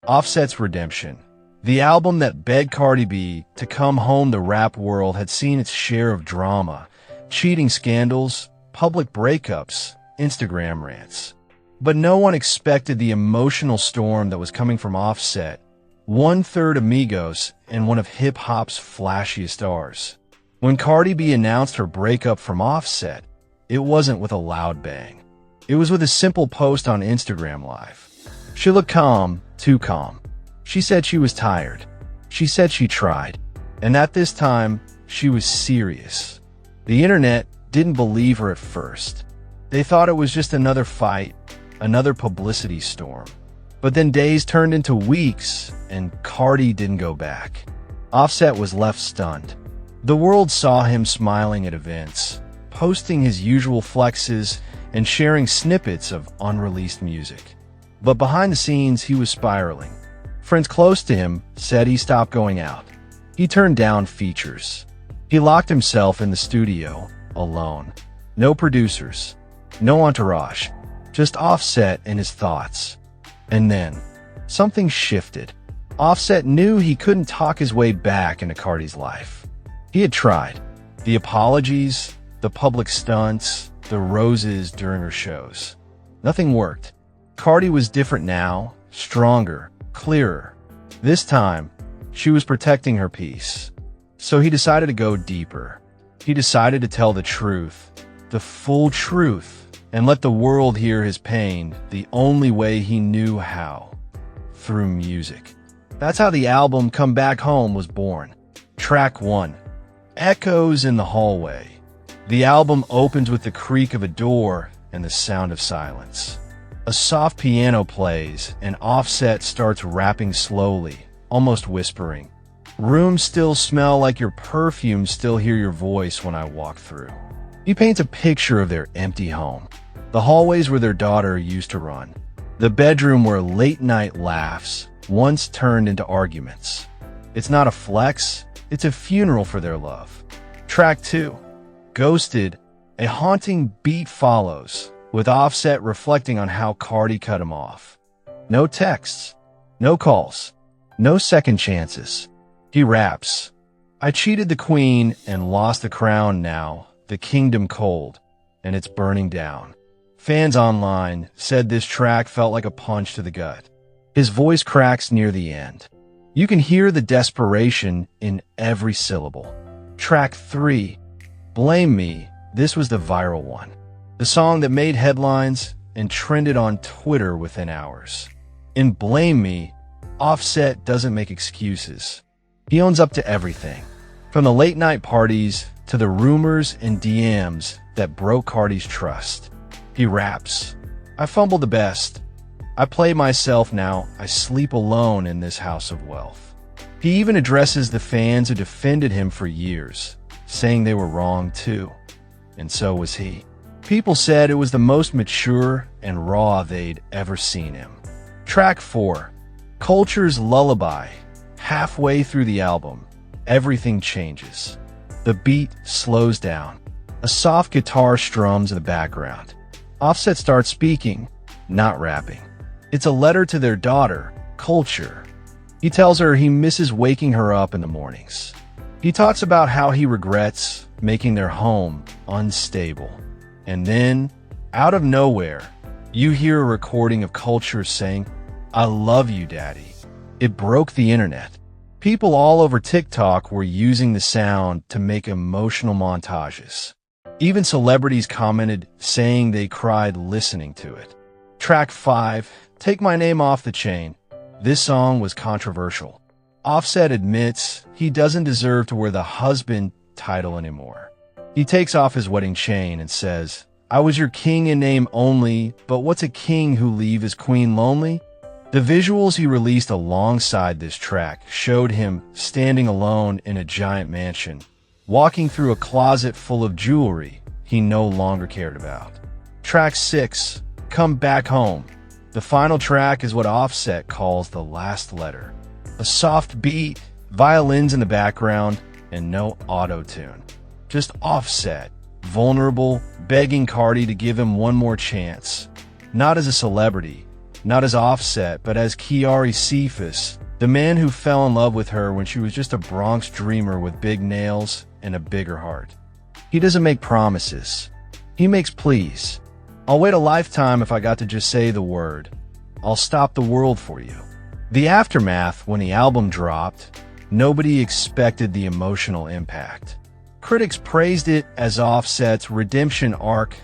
Offset's Redemption. The album that begged Cardi B to come home. The rap world had seen its share of drama, cheating scandals, public breakups, Instagram rants. But no one expected the emotional storm that was coming from Offset, one-third Amigos and one of hip-hop's flashiest stars. When Cardi B announced her breakup from Offset, it wasn't with a loud bang. It was with a simple post on Instagram Live. She looked calm, too calm. She said she was tired. She said she tried. And at this time, she was serious. The internet didn't believe her at first. They thought it was just another fight, another publicity storm. But then days turned into weeks, and Cardi didn't go back. Offset was left stunned. The world saw him smiling at events, posting his usual flexes, and sharing snippets of unreleased music. But behind the scenes, he was spiraling. Friends close to him said he stopped going out. He turned down features. He locked himself in the studio, alone. No producers, no entourage, just Offset and his thoughts. And then, something shifted. Offset knew he couldn't talk his way back into Cardi's life. He had tried. The apologies, the public stunts, the roses during her shows. Nothing worked. Cardi was different now, stronger, clearer. This time, she was protecting her peace. So he decided to go deeper. He decided to tell the truth, the full truth, and let the world hear his pain the only way he knew how, through music. That's how the album Come Back Home was born. Track 1, Echoes in the Hallway. The album opens with the creak of a door and the sound of silence. A soft piano plays, and Offset starts rapping slowly, almost whispering. Rooms still smell like your perfume, still hear your voice when I walk through. He paints a picture of their empty home. The hallways where their daughter used to run. The bedroom where late-night laughs once turned into arguments. It's not a flex, it's a funeral for their love. Track 2, Ghosted. A haunting beat follows, with Offset reflecting on how Cardi cut him off. No texts, no calls, no second chances. He raps, I cheated the queen and lost the crown now, the kingdom cold, and it's burning down. Fans online said this track felt like a punch to the gut. His voice cracks near the end. You can hear the desperation in every syllable. Track 3, Blame Me. This was the viral one. The song that made headlines and trended on Twitter within hours. In Blame Me, Offset doesn't make excuses. He owns up to everything, from the late-night parties to the rumors and DMs that broke Cardi's trust. He raps, I fumbled the best. I play myself now. I sleep alone in this house of wealth. He even addresses the fans who defended him for years, saying they were wrong too. And so was he. People said it was the most mature and raw they'd ever seen him. Track 4, Culture's Lullaby. Halfway through the album, everything changes. The beat slows down. A soft guitar strums in the background. Offset starts speaking, not rapping. It's a letter to their daughter, Culture. He tells her he misses waking her up in the mornings. He talks about how he regrets making their home unstable. And then, out of nowhere, you hear a recording of Culture saying, I love you, Daddy. It broke the internet. People all over TikTok were using the sound to make emotional montages. Even celebrities commented, saying they cried listening to it. Track 5, Take My Name Off the Chain. This song was controversial. Offset admits he doesn't deserve to wear the husband title anymore. He takes off his wedding chain and says, I was your king in name only, but what's a king who leave his queen lonely? The visuals he released alongside this track showed him standing alone in a giant mansion, walking through a closet full of jewelry he no longer cared about. Track 6, Come Back Home. The final track is what Offset calls the last letter. A soft beat, violins in the background, and no auto-tune. Just Offset, vulnerable, begging Cardi to give him one more chance. Not as a celebrity, not as Offset, but as Kiari Cephas, the man who fell in love with her when she was just a Bronx dreamer with big nails and a bigger heart. He doesn't make promises. He makes pleas. I'll wait a lifetime if I got to just say the word. I'll stop the world for you. The aftermath, when the album dropped, nobody expected the emotional impact. Critics praised it as Offset's redemption arc.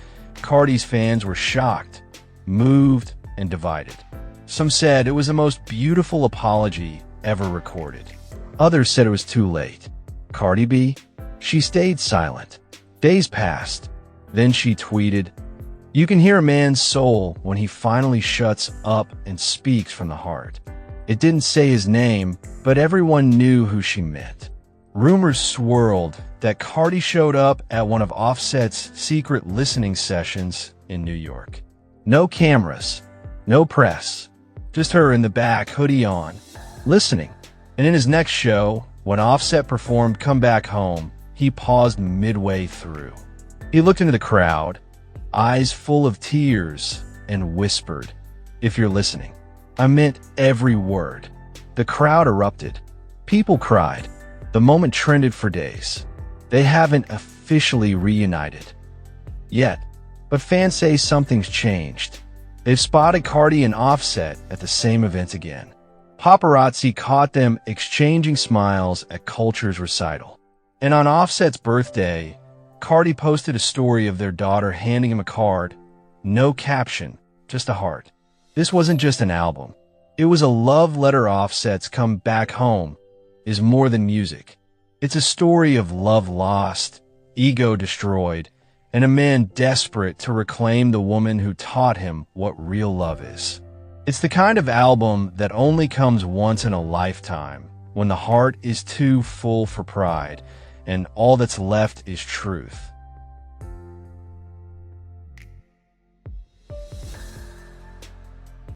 Cardi's fans were shocked, moved, and divided. Some said it was the most beautiful apology ever recorded. Others said it was too late. Cardi B? She stayed silent. Days passed. Then she tweeted, "You can hear a man's soul when he finally shuts up and speaks from the heart." It didn't say his name, but everyone knew who she meant. Rumors swirled that Cardi showed up at one of Offset's secret listening sessions in New York. No cameras, no press, just her in the back, hoodie on, listening. And in his next show, when Offset performed Come Back Home, he paused midway through. He looked into the crowd, eyes full of tears, and whispered, "If you're listening." I meant every word. The crowd erupted. People cried. The moment trended for days. They haven't officially reunited yet, but fans say something's changed. They've spotted Cardi and Offset at the same event again. Paparazzi caught them exchanging smiles at Culture's recital. And on Offset's birthday, Cardi posted a story of their daughter handing him a card. No caption, just a heart. This wasn't just an album. It was a love letter. Offset's Come Back Home is more than music. It's a story of love lost, ego destroyed, and a man desperate to reclaim the woman who taught him what real love is. It's the kind of album that only comes once in a lifetime, when the heart is too full for pride, and all that's left is truth.